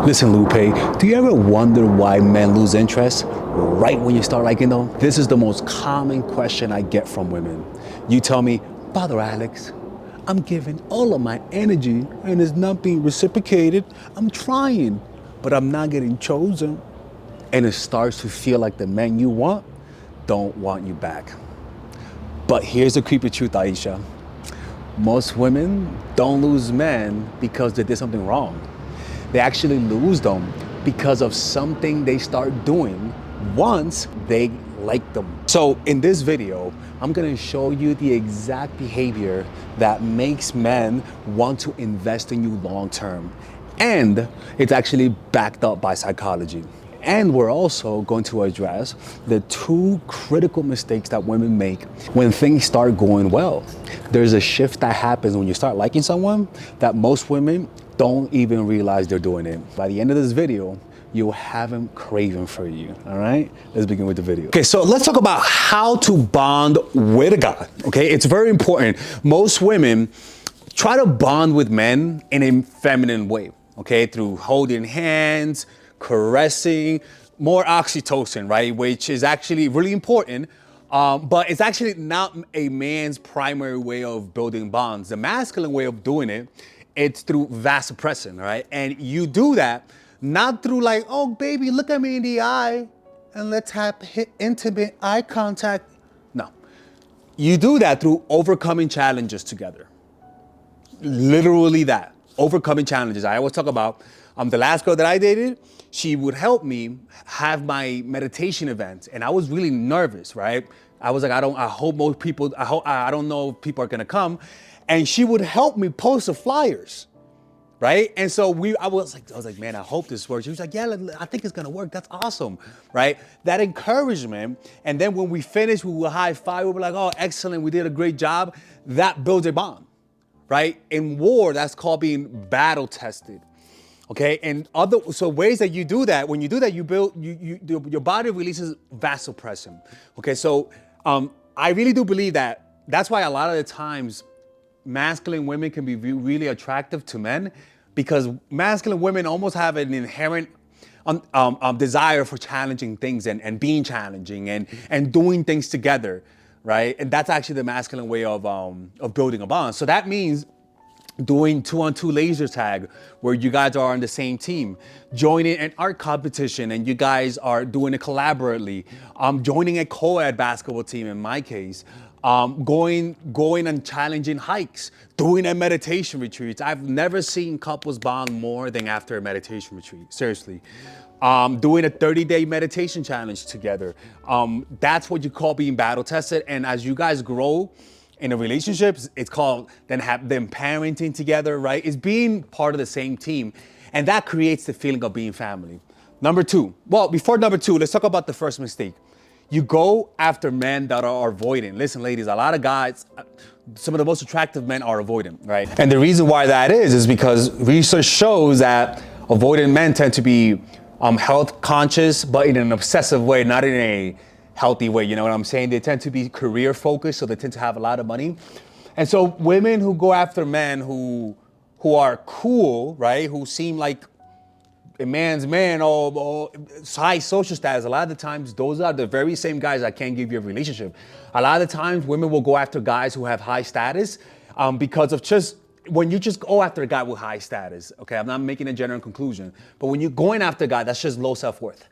Listen, Lupe, do you ever wonder why men lose interest right when you start liking them? This is the most common question I get from women. You tell me, Father Alex, I'm giving all of my energy and it's not being reciprocated. I'm trying, but I'm not getting chosen. And it starts to feel like the men you want don't want you back. But here's the creepy truth, Aisha. Most women don't lose men because they did something wrong. They actually lose them because of something they start doing once they like them. So in this video, I'm gonna show you the exact behavior that makes men want to invest in you long term. And it's actually backed up by psychology. And we're also going to address the two critical mistakes that women make when things start going well. There's a shift that happens when you start liking someone that most women don't even realize they're doing it. By the end of this video, you'll have them craving for you, all right? Let's begin with the video. Okay, so let's talk about how to bond with a guy, okay? It's very important. Most women try to bond with men in a feminine way, okay? Through holding hands, caressing, more oxytocin, right? Which is actually really important, but it's actually not a man's primary way of building bonds. The masculine way of doing it, it's through vasopressin, right? And you do that not through like, oh baby, look at me in the eye and let's have intimate eye contact. No, you do that through overcoming challenges together. Literally that, overcoming challenges. I always talk about the last girl that I dated, she would help me have my meditation events. And I was really nervous, right? I was like, I don't know if people are gonna come. And she would help me post the flyers, right? And so I was like, man, I hope this works. She was like, yeah, I think it's gonna work. That's awesome, right? That encouragement. And then when we finish, we will high five. We were like, oh, excellent, we did a great job. That builds a bond, right? In war, that's called being battle tested. Okay, and so ways that you do that, when you do that, you build, your body releases vasopressin. Okay, so I really do believe that's why a lot of the times masculine women can be really attractive to men, because masculine women almost have an inherent desire for challenging things and being challenging and doing things together, right? And that's actually the masculine way of building a bond. So that means doing 2-on-2 laser tag where you guys are on the same team, joining an art competition and you guys are doing it collaboratively, joining a co-ed basketball team in my case, going on challenging hikes, doing a meditation retreat. I've never seen couples bond more than after a meditation retreat, seriously. Doing a 30-day meditation challenge together. That's what you call being battle tested. And as you guys grow in a relationship, it's called them parenting together, right? It's being part of the same team. And that creates the feeling of being family. Number two, well, before number two, let's talk about the first mistake. You go after men that are avoidant. Listen, ladies, a lot of guys, some of the most attractive men are avoidant, right? And the reason why that is because research shows that avoidant men tend to be health conscious, but in an obsessive way, not in a healthy way, you know what I'm saying? They tend to be career focused, so they tend to have a lot of money. And so women who go after men who are cool, right? Who seem like a man's man or high social status, a lot of the times those are the very same guys that can't give you a relationship. A lot of the times women will go after guys who have high status because of when you just go after a guy with high status, okay? I'm not making a general conclusion, but when you're going after a guy, that's just low self-worth.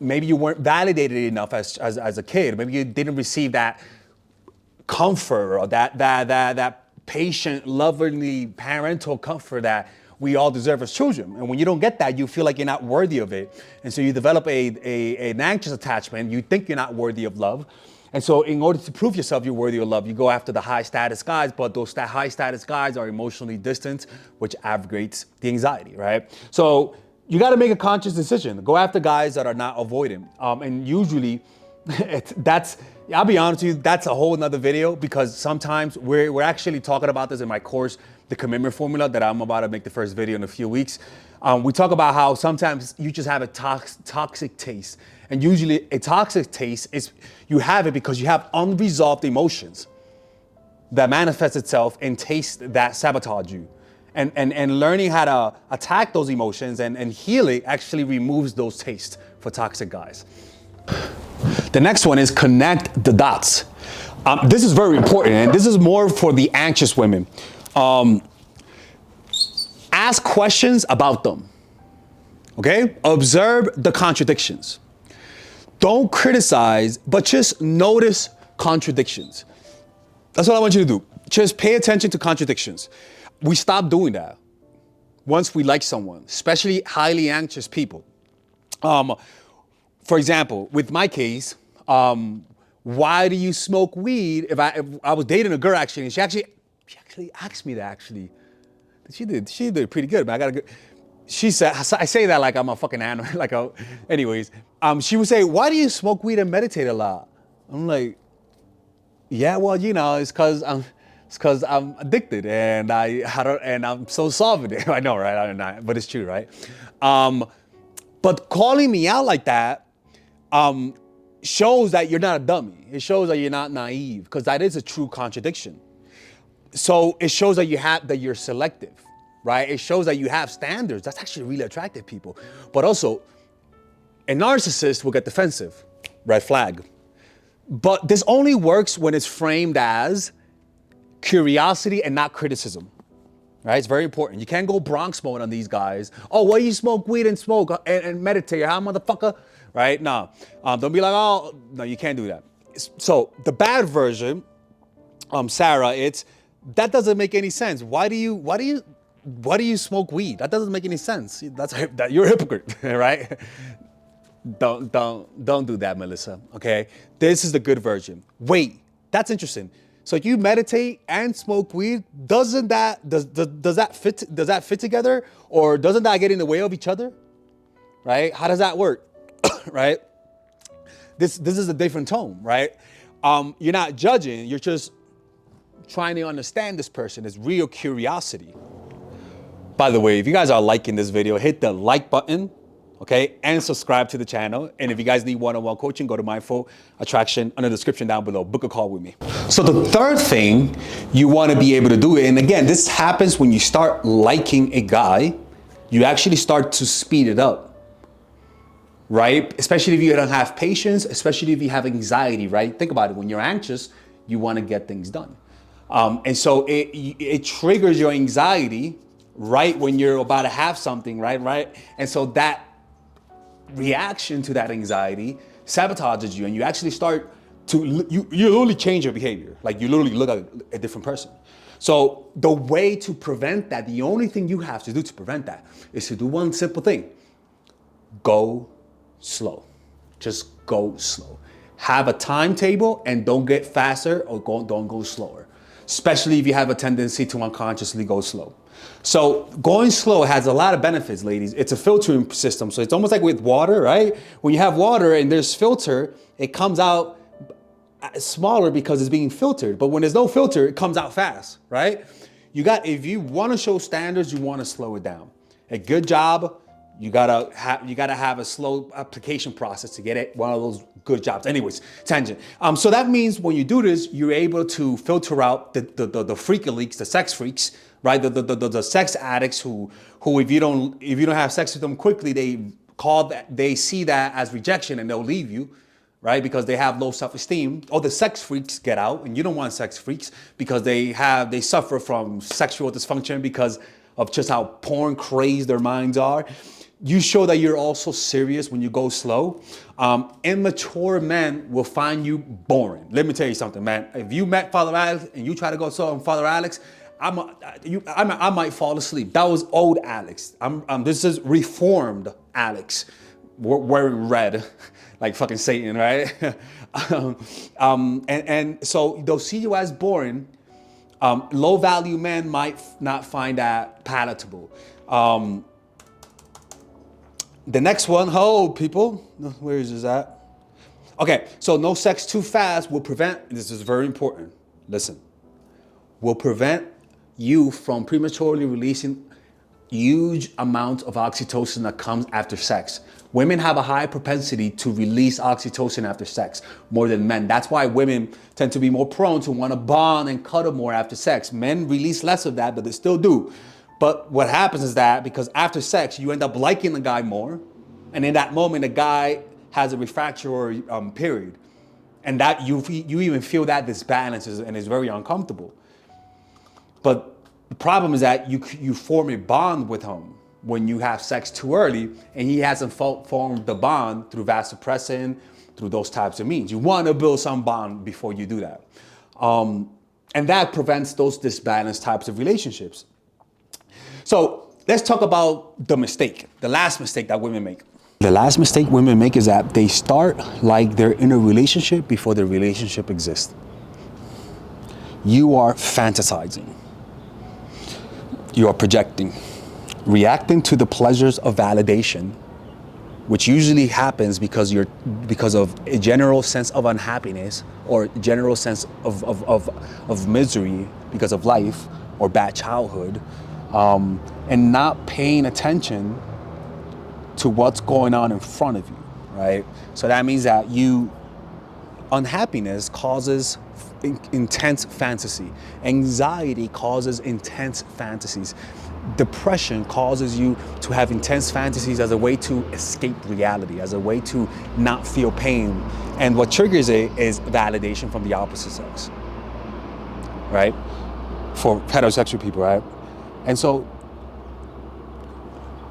Maybe you weren't validated enough as a kid. Maybe you didn't receive that comfort or that patient, lovingly parental comfort that we all deserve as children. And when you don't get that, you feel like you're not worthy of it. And so you develop an anxious attachment. You think you're not worthy of love. And so in order to prove yourself you're worthy of love, you go after the high status guys, but those high status guys are emotionally distant, which aggravates the anxiety, right? So you got to make a conscious decision. Go after guys that are not avoidant. And usually I'll be honest with you, that's a whole nother video, because sometimes we're actually talking about this in my course, the commitment formula, that I'm about to make the first video in a few weeks. We talk about how sometimes you just have a toxic taste. And usually a toxic taste is you have it because you have unresolved emotions that manifest itself in taste that sabotage you. And learning how to attack those emotions and heal it actually removes those tastes for toxic guys. The next one is connect the dots. This is very important, and this is more for the anxious women. Ask questions about them, okay? Observe the contradictions. Don't criticize, but just notice contradictions. That's what I want you to do. Just pay attention to contradictions. We stop doing that once we like someone, especially highly anxious people. For example, with my case, why do you smoke weed? If I was dating a girl actually, and she actually asked me that actually. She did pretty good, man. She said, I say that like I'm a fucking animal, anyways. She would say, why do you smoke weed and meditate a lot? I'm like, yeah, well, it's cause I'm addicted and I'm so solving it. I know, right? I'm not, but it's true, right? But calling me out like that, shows that you're not a dummy. It shows that you're not naive, because that is a true contradiction. So it shows that you're selective, right? It shows that you have standards. That's actually really attractive people. But also, a narcissist will get defensive, red flag. But this only works when it's framed as curiosity and not criticism, right? It's very important. You can't go Bronx mode on these guys. Oh, why you smoke weed and smoke and meditate? How, motherfucker? Right? No. Don't be like, oh, no, you can't do that. So the bad version, Sarah, that doesn't make any sense. Why do you smoke weed? That doesn't make any sense. You're a hypocrite, right? Don't do that, Melissa. Okay? This is the good version. Wait, that's interesting. So you meditate and smoke weed. Does that fit together, or doesn't that get in the way of each other? Right? How does that work? Right? This is a different tone, right? You're not judging. You're just trying to understand this person. It's real curiosity. By the way, if you guys are liking this video, hit the like button, okay? And subscribe to the channel. And if you guys need one-on-one coaching, go to Mindful Attraction under the description down below. Book a call with me. So the third thing you want to be able to do, and again, this happens when you start liking a guy, you actually start to speed it up. Right? Especially if you don't have patience, especially if you have anxiety, right? Think about it. When you're anxious, you want to get things done. And so it triggers your anxiety right when you're about to have something, right? And so that reaction to that anxiety sabotages you, and you actually start to, you literally change your behavior. Like you literally look like a different person. So the way to prevent that, the only thing you have to do to prevent that is to do one simple thing. Go slow. Just go slow. Have a timetable and don't get faster or don't go slower, especially if you have a tendency to unconsciously go slow. So going slow has a lot of benefits, ladies. It's a filtering system. So it's almost like with water, right? When you have water and there's filter, it comes out smaller because it's being filtered. But when there's no filter, it comes out fast, right? If you want to show standards, you want to slow it down. A good job, you gotta have a slow application process to get it one of those good jobs. Anyways, tangent. So that means when you do this, you're able to filter out the freak leaks, the sex freaks, right? The sex addicts who if you don't have sex with them quickly, they see that as rejection and they'll leave you, right? Because they have low self-esteem. Or the sex freaks get out, and you don't want sex freaks because they suffer from sexual dysfunction because of just how porn crazed their minds are. You show that you're also serious when you go slow. Immature men will find you boring. Let me tell you something, man. If you met Father Alex and you try to go slow on Father Alex, I might fall asleep. That was old Alex. This is reformed Alex, wearing red, like fucking Satan, right? And so they'll see you as boring. Low value men might not find that palatable. The next one, people, where is this at? Okay, so no sex too fast will prevent, this is very important, listen, will prevent you from prematurely releasing huge amounts of oxytocin that comes after sex. Women have a high propensity to release oxytocin after sex more than men. That's why women tend to be more prone to want to bond and cuddle more after sex. Men release less of that, but they still do. But what happens is that because after sex, you end up liking the guy more. And in that moment, the guy has a refractory period. And that you even feel that disbalance and it's very uncomfortable. But the problem is that you form a bond with him when you have sex too early and he hasn't formed the bond through vasopressin, through those types of means. You want to build some bond before you do that. And that prevents those disbalanced types of relationships. So let's talk about the mistake, the last mistake that women make. The last mistake women make is that they start like they're in a relationship before the relationship exists. You are fantasizing. You are projecting, reacting to the pleasures of validation, which usually happens because of a general sense of unhappiness or general sense of misery because of life or bad childhood, and not paying attention to what's going on in front of you, right? So that means that unhappiness causes intense fantasy. Anxiety causes intense fantasies. Depression causes you to have intense fantasies as a way to escape reality, as a way to not feel pain. And what triggers it is validation from the opposite sex, right? For heterosexual people, right? And so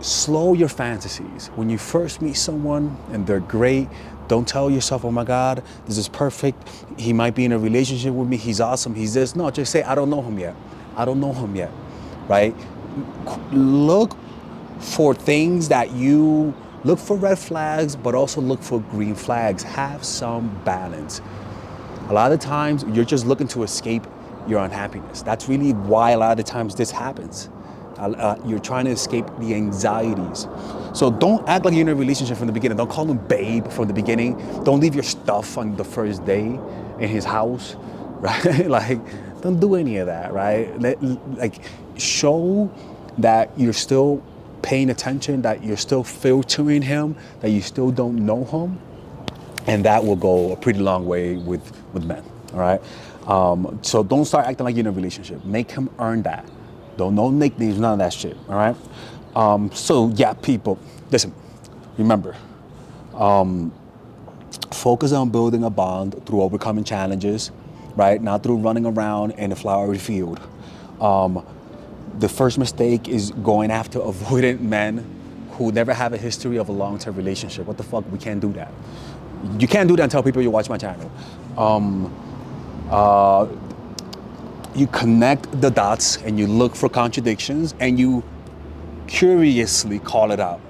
slow your fantasies. When you first meet someone and they're great, don't tell yourself, oh my God, this is perfect. He might be in a relationship with me. He's awesome. He's this. No, just say, I don't know him yet. I don't know him yet, right? Look for things that look for red flags, but also look for green flags. Have some balance. A lot of times you're just looking to escape your unhappiness. That's really why a lot of the times this happens. You're trying to escape the anxieties. So don't act like you're in a relationship from the beginning. Don't call him babe from the beginning. Don't leave your stuff on the first day in his house, right? Like, don't do any of that, right? Like, show that you're still paying attention, that you're still filtering him, that you still don't know him. And that will go a pretty long way with men, all right? So don't start acting like you're in a relationship. Make him earn that. Don't no nicknames, none of that shit, all right? So yeah, people, listen, remember, focus on building a bond through overcoming challenges, right? Not through running around in a flowery field. The first mistake is going after avoidant men who never have a history of a long-term relationship. What the fuck? We can't do that. You can't do that and tell people you watch my channel. You connect the dots and you look for contradictions and you curiously call it out.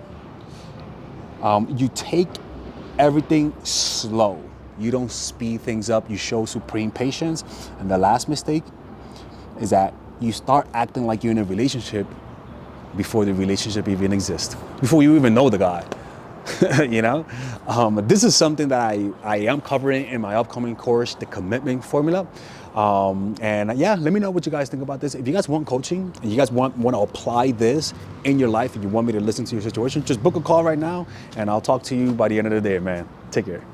You take everything slow. You don't speed things up. You show supreme patience. And the last mistake is that you start acting like you're in a relationship before the relationship even exists, before you even know the guy. You know, this is something that I am covering in my upcoming course, the commitment formula. And yeah, let me know what you guys think about this. If you guys want coaching and you guys want to apply this in your life and you want me to listen to your situation, just book a call right now and I'll talk to you by the end of the day, man. Take care.